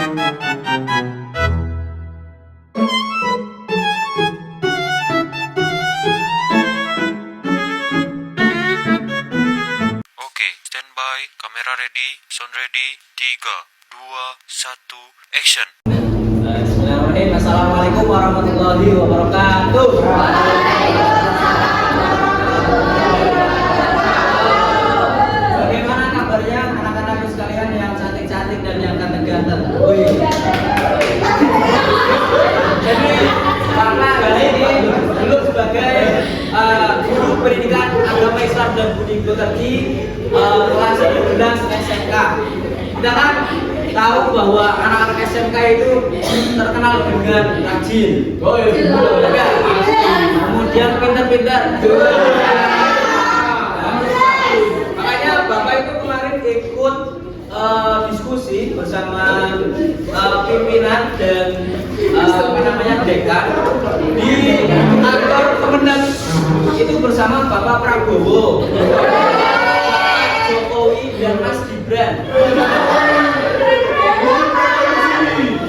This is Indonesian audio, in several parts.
Oke, standby, kamera ready, sound ready, 3, 2, 1, action. Bismillahirrahmanirrahim. Assalamualaikum warahmatullahi wabarakatuh. Bagaimana kabarnya anak-anakku sekalian yang cantik-cantik dan yang ganteng-ganteng? Jadi karena kali ini dulu sebagai guru pendidikan agama Islam dan budi pekerti kelas 11 SMK, kita kan tahu bahwa anak-anak SMK itu terkenal dengan rajin, kemudian pintar-pintar. Makanya Bapak itu kemarin ikut diskusi bersama pimpinan dan dekan di kantor Kemendan itu bersama Bapak Prabowo, Pak Jokowi dan Mas Gibran.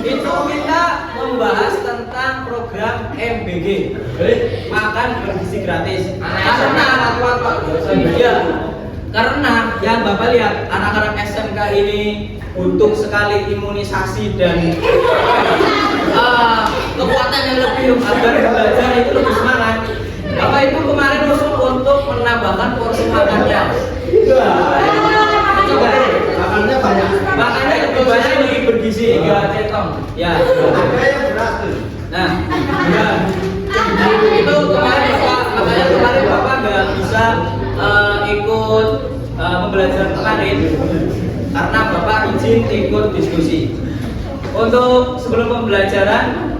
Itu kita membahas tentang program MBG, makan bergizi gratis. Karena yang Bapak lihat anak-anak SMK ini butuh sekali imunisasi dan kekuatan yang lebih agar belajar itu lebih semangat. Bapak itu kemarin usul untuk menambahkan porsi makannya. Coba makannya banyak. Makannya lebih banyak, lebih bergizi. 3 centong. Ya. Nah, itu kemarin Bapak, makanya kemarin Bapak nggak bisa ikut pembelajaran kemarin karena Bapak izin ikut diskusi. Untuk sebelum pembelajaran,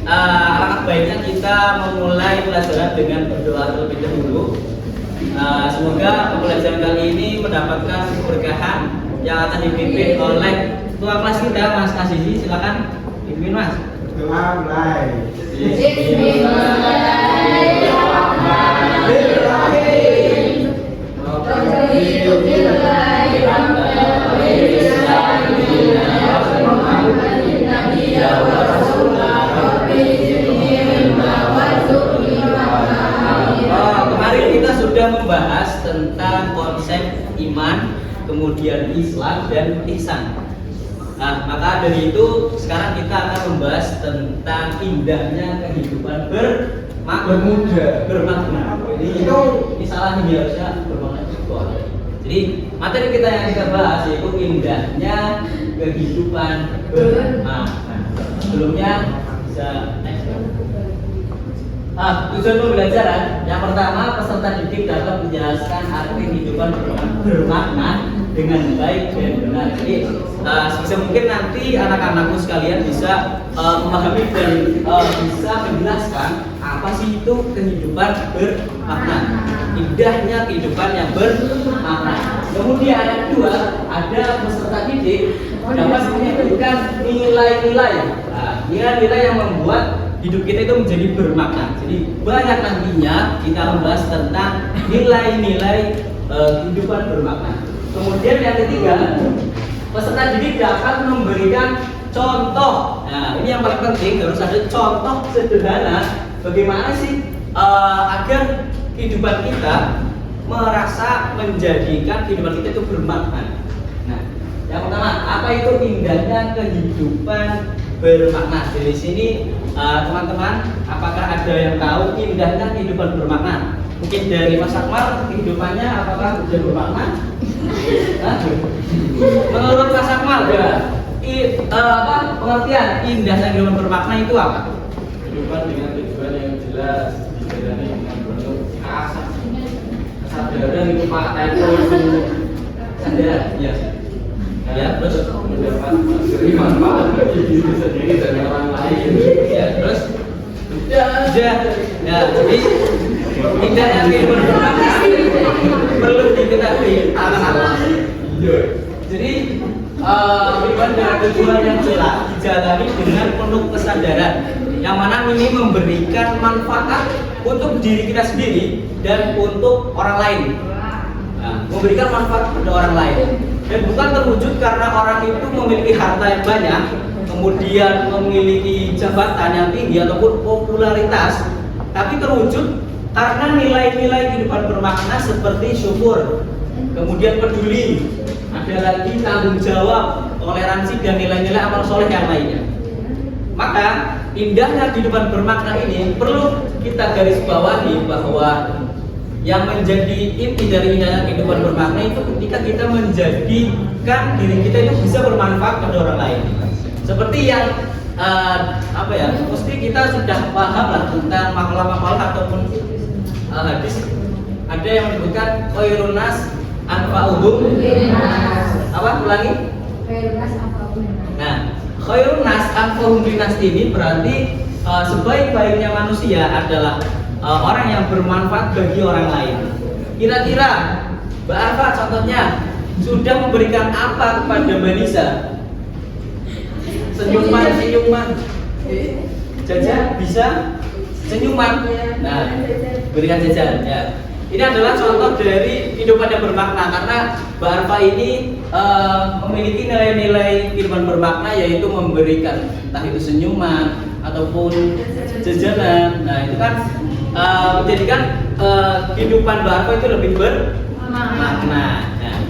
alangkah baiknya kita memulai pelajaran dengan berdoa terlebih dahulu. Semoga pembelajaran kali ini mendapatkan keberkahan yang akan dipimpin oleh ketua kelas kita, Mas Kasisi. Silakan pimpin, Mas. Mulai. Kemarin kita sudah membahas tentang konsep iman, kemudian Islam dan ihsan. Nah, maka dari itu sekarang kita akan membahas tentang indahnya kehidupan bermakna. Ini salah nih, harusnya bermakna juga. Jadi materi kita yang kita bahas yaitu indahnya kehidupan bermakna. Sebelumnya bisa next. Tujuan pembelajaran yang pertama, peserta didik dapat menjelaskan arti kehidupan bermakna dengan baik dan benar. Jadi sebisa mungkin nanti anak-anakku sekalian bisa memahami dan bisa menjelaskan apa sih itu kehidupan bermakna, indahnya kehidupan yang bermakna. Kemudian yang kedua, ada peserta didik dapat menyebutkan nilai-nilai, nilai-nilai yang membuat hidup kita itu menjadi bermakna. Jadi banyak nantinya kita membahas tentang nilai-nilai kehidupan bermakna. Kemudian yang ketiga, peserta didik dapat memberikan contoh. Nah, ini yang paling penting, harus ada contoh sederhana bagaimana sih agar kehidupan kita merasa menjadikan kehidupan kita itu bermakna. Nah, yang pertama, apa itu indahnya kehidupan bermakna? Dari sini teman-teman, apakah ada yang tahu indahnya kehidupan bermakna? Mungkin dari Mas Akmal, kehidupannya apakah sudah bermakna? Menurut Mas Akmal, pengertian indahnya kehidupan bermakna itu apa? Kehidupan dengan tujuan yang jelas, dijalani dengan penuh kesadaran. Itu fakta itu Sadar, ya. Ya, terus mendapat memberi manfaat bagi diri sendiri dan orang lain. ya, terus ya, jadi indahnya kehidupan bermakna perlu diketahui anak-anak. Jadi kehidupan dengan tujuan yang jelas dijalani dengan penuh kesadaran, yang mana ini memberikan manfaat untuk diri kita sendiri dan untuk orang lain. Nah, memberikan manfaat pada orang lain. Dan bukan terwujud karena orang itu memiliki harta yang banyak, kemudian memiliki jabatan yang tinggi ataupun popularitas, tapi terwujud karena nilai-nilai kehidupan bermakna seperti syukur, kemudian peduli, ada lagi tanggung jawab, toleransi, dan nilai-nilai amal soleh yang lainnya. Maka indahnya kehidupan bermakna ini perlu kita garis bawahi bahwa yang menjadi inti dari indahnya kehidupan bermakna itu ketika kita menjadikan diri kita itu bisa bermanfaat pada orang lain. Seperti yang mesti kita sudah paham lah tentang makalah-makalah ataupun hadis. Ada yang menyebutkan khairun nas anfa'uhum. Ulangi? Khairun nas anfa'uhum. Nah, khairun nas anfa'uhum linnas ini berarti sebaik-baiknya manusia adalah orang yang bermanfaat bagi orang lain. Kira-kira Mbak Arfa contohnya sudah memberikan apa kepada Mbak Nisa? Senyuman, jajan bisa, senyuman. Nah, berikan jajan ya. Ini adalah contoh dari kehidupan yang bermakna karena Mbak Arfa ini memiliki nilai-nilai kehidupan bermakna yaitu memberikan entah itu senyuman ataupun jajanan. Nah, itu kan menjadikan kehidupan Mbak Arfa itu lebih bermakna. Nah,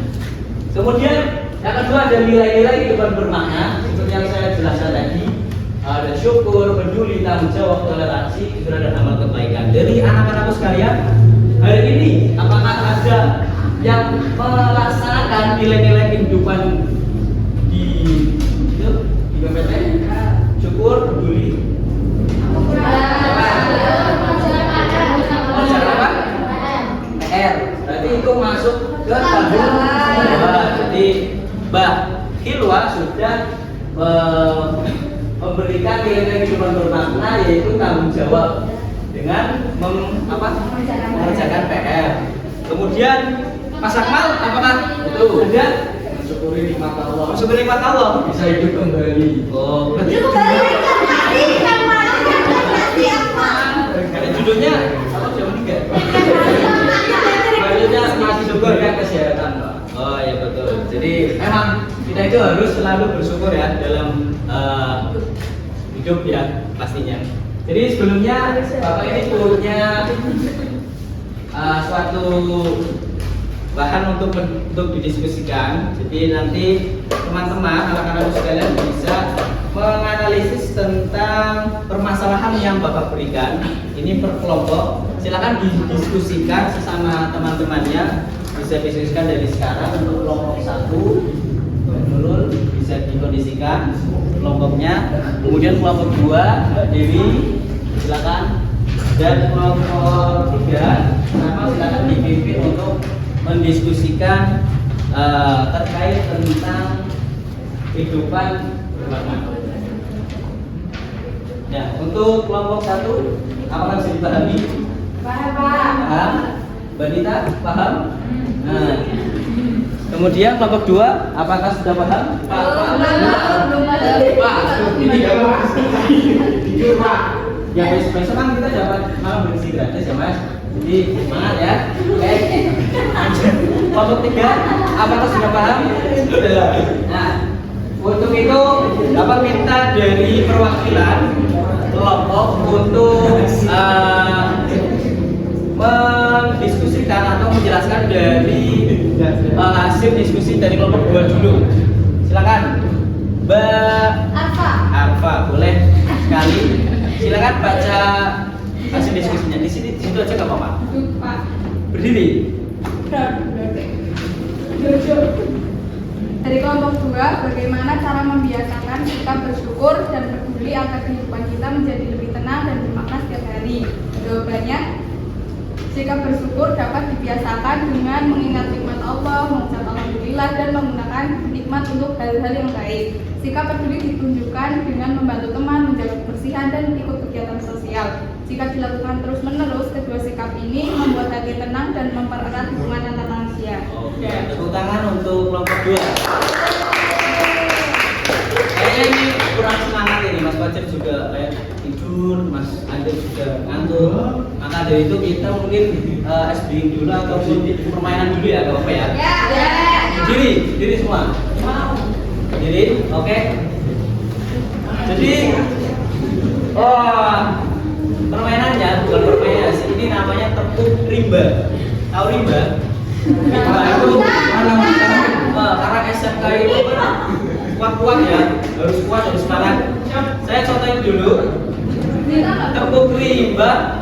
kemudian yang kedua ada nilai-nilai kehidupan bermakna seperti yang saya jelaskan tadi, ada syukur, peduli, tanggung jawab, toleransi, kejujuran, dan amal kebaikan. Dari anak-anakku sekalian, hari ini apakah ada yang melaksanakan nilai-nilai kehidupan di PPT? Syukur, peduli, PR. Berarti itu masuk ke tanggung jawab. Jadi Mbak Hilwa sudah memberikan nilai kehidupan bermakna yaitu tanggung jawab dengan mengerjakan PR. Kemudian Mas Akmal apakah itu sudah Mensyukuri nikmat Allah. mensyukuri nikmat Allah? Bisa hidup kembali. Oh, berarti ada judulnya apa jam 3? Judulnya masih syukur kan kesehatan, Pak. Oh ya betul. Jadi memang kita itu harus selalu bersyukur ya dalam hidup ya pastinya. Jadi sebelumnya Bapak ini punya suatu bahan untuk didiskusikan. Jadi nanti teman-teman anak-anak sekalian bisa menganalisis tentang permasalahan yang Bapak berikan. Ini per kelompok. Silakan didiskusikan sesama teman-temannya. Bisa diskusikan dari sekarang untuk kelompok 1. Nurul bisa dikondisikan kelompoknya. Kemudian kelompok 2 Mbak Dewi silakan. Dan kelompok 3 silakan dipimpin untuk mendiskusikan terkait tentang kehidupan bermakna. Ya, untuk kelompok 1 apakah bisa dipahami? Paham? Mbak Dita paham? Nah, kemudian kelompok 2 apakah sudah paham? Ini enggak Mas. Pak. Ya besok kan kita dapat malam bersih gratis ya Mas. Jadi semangat ya. Oke. Kelompok 3 apakah sudah paham? Sudah. Nah, untuk itu dapat minta dari perwakilan kelompok untuk mendiskusikan atau menjelaskan dari hasil diskusi dari kelompok 2 dulu. Silakan Mbak Arfa, boleh sekali. Silakan baca hasil diskusinya. Di situ aja nggak apa-apa. Berdiri. Dari kelompok 2, bagaimana cara membiasakan sikap bersyukur dan peduli agar kehidupan kita menjadi lebih tenang dan bermakna setiap hari? Jawabannya, sikap bersyukur dapat dibiasakan dengan mengingat nikmat Allah, mengucap alhamdulillah, dan menggunakan nikmat untuk hal-hal yang baik. Sikap peduli ditunjukkan dengan membantu teman, menjaga kebersihan, dan ikut kegiatan sosial. Jika dilakukan terus-menerus, kedua sikap ini membuat hati tenang dan mempererat hubungan antar manusia. Oke, tepuk tangan untuk kelompok 2. Kayaknya ini kurang semangat ini, Mas Fajar juga kayak tidur, Mas Andri juga ngantuk. Maka dari itu kita mungkin SB dulu ataupun permainan dulu ya, apa ya? Ya. Berdiri semua. Berdiri, oke. Jadi, permainannya bukan permainan sih. Ini namanya tepuk rimba. Tahu rimba? Rimba itu karena SMK itu kan kuat-kuat ya, harus kuat, harus semangat. Saya contohin dulu. Tepuk rimba.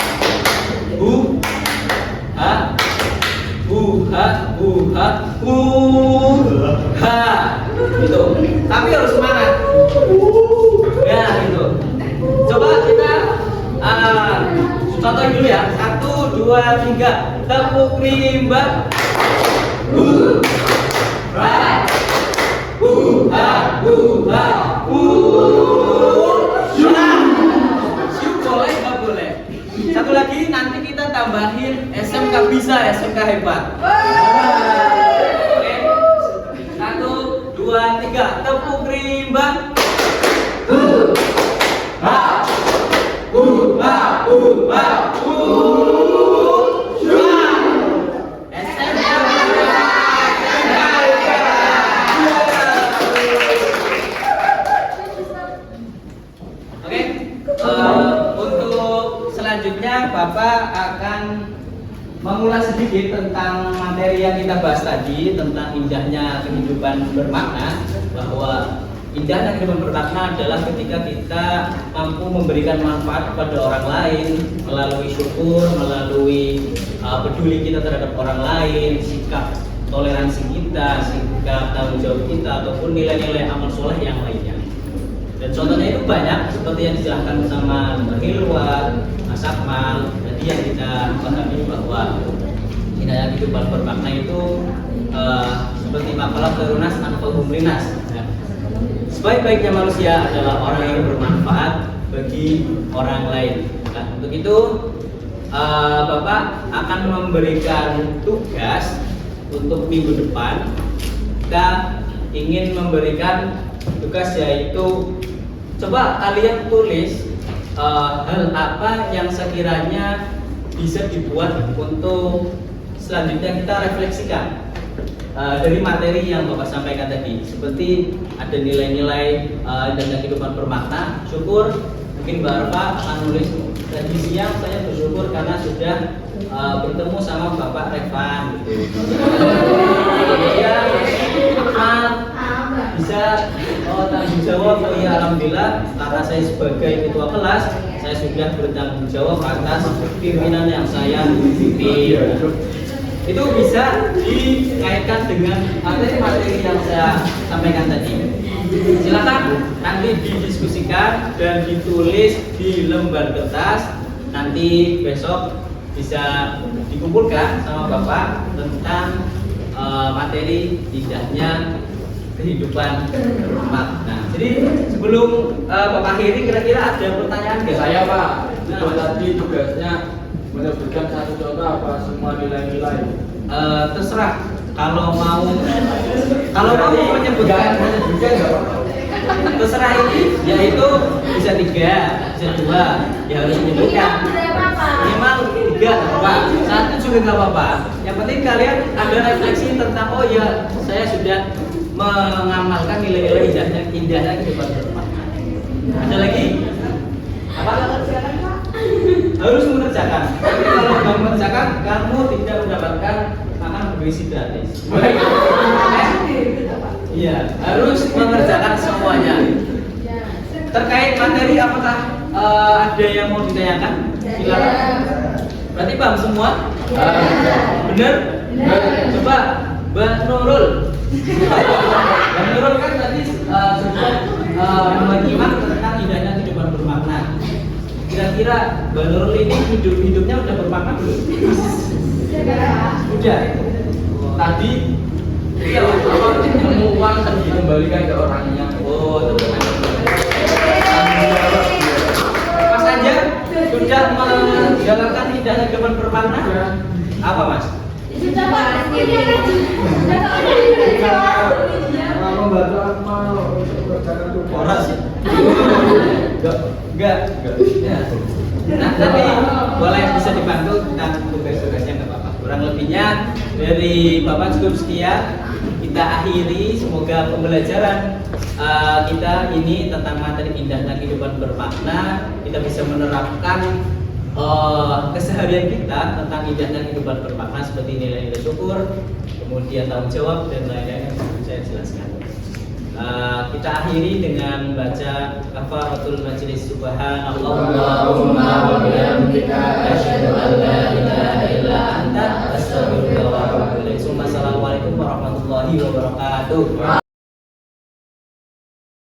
Gitu. Tapi harus semangat. Ya, gitu. Coba kita contohin dulu ya. 1, 2, 3. Tepuk rimba. Boleh nggak boleh? Satu lagi nanti kita tambahin SMK bisa, SMK hebat. Oke. 1, 2, 3. Tepuk rimba. Untuk selanjutnya Bapak akan mengulas sedikit tentang materi yang kita bahas tadi tentang indahnya kehidupan bermakna, bahwa indahnya kehidupan bermakna adalah ketika kita mampu memberikan manfaat kepada orang lain melalui syukur, melalui peduli kita terhadap orang lain, sikap toleransi kita, sikap tanggung jawab kita, ataupun nilai-nilai amal soleh yang lainnya. Dan contohnya itu banyak, seperti yang dijelaskan sama Mbak Hilwa, Mas Akmal, tadi yang kita pahami bahwa indahnya kehidupan bermakna itu seperti makalah terunas anfa'uhum linas. Sebaik-baiknya manusia adalah orang yang bermanfaat bagi orang lain. Nah, untuk itu Bapak akan memberikan tugas untuk minggu depan. Kita ingin memberikan tugas, yaitu coba kalian tulis hal apa yang sekiranya bisa dibuat untuk selanjutnya kita refleksikan dari materi yang Bapak sampaikan tadi, seperti ada nilai-nilai dan kehidupan bermakna, syukur. Mungkin Bapak akan nulis, tadi siang saya bersyukur karena sudah bertemu sama Bapak Revan gitu. Kemudian bisa tanggung jawab, oh ya alhamdulillah karena saya sebagai ketua kelas saya sudah bertanggung jawab atas pimpinan yang saya pimpin. Itu bisa dikaitkan dengan materi yang saya sampaikan tadi. Silakan nanti didiskusikan dan ditulis di lembar kertas. Nanti besok bisa dikumpulkan sama Bapak tentang materi indahnya kehidupan bermakna. Jadi sebelum Bapak akhiri, kira-kira ada pertanyaan nggak? Saya Pak, itu tadi tugasnya menyebutkan satu contoh apa semua nilai-nilai. Terserah. Kalau mau menyebutkan terserah ini, yaitu bisa 3, bisa 2, ya harus menyebutkan minimal 3 apa, 1 juga nggak apa-apa. Yang penting kalian ada refleksi tentang, oh ya saya sudah mengamalkan nilai-nilai indahnya kehidupan bermakna. Ada lagi? Apa? Harus mengerjakan. Tapi kalau nggak mengerjakan, kamu tidak mendapatkan makan berisi gratis. Iya, harus mengerjakan semuanya. Terkait materi, apakah ada yang mau ditanyakan? Silakan. Berarti paham semua? Benar? Coba Mbak Nurul. Mbak Nurul kan tadi sudah mengiman tentang indahnya kehidupan bermakna. Kira-kira Mbak Nurul ini hidupnya udah bermakna belum? Udah. Tadi Iya, ilmu uang kan dikembalikan ke orangnya. oh, itu benar. Mas Anjar sudah menjalankan indahnya kehidupan bermakna? Apa Mas? Membantu amal untuk mengerjakan tugas. Orang sih. Enggak. Ya. Nah, tapi boleh bisa dibantu tentang tugas-tugasnya ke Bapak. Kurang lebihnya dari Bapak cukup sekian. kita akhiri. Semoga pembelajaran kita ini tentang materi indahnya kehidupan bermakna, kita bisa menerapkan keseharian kita tentang indahnya kehidupan bermakna seperti nilai-nilai syukur, kemudian tanggung jawab dan lain-lain yang perlu saya jelaskan. Kita akhiri dengan baca kafaratul majlis. Subhanallahumma wa bihamdika asyhadu an la ilaha illa anta astaghfiruka wa atubu ilaik. Assalamualaikum warahmatullahi wabarakatuh.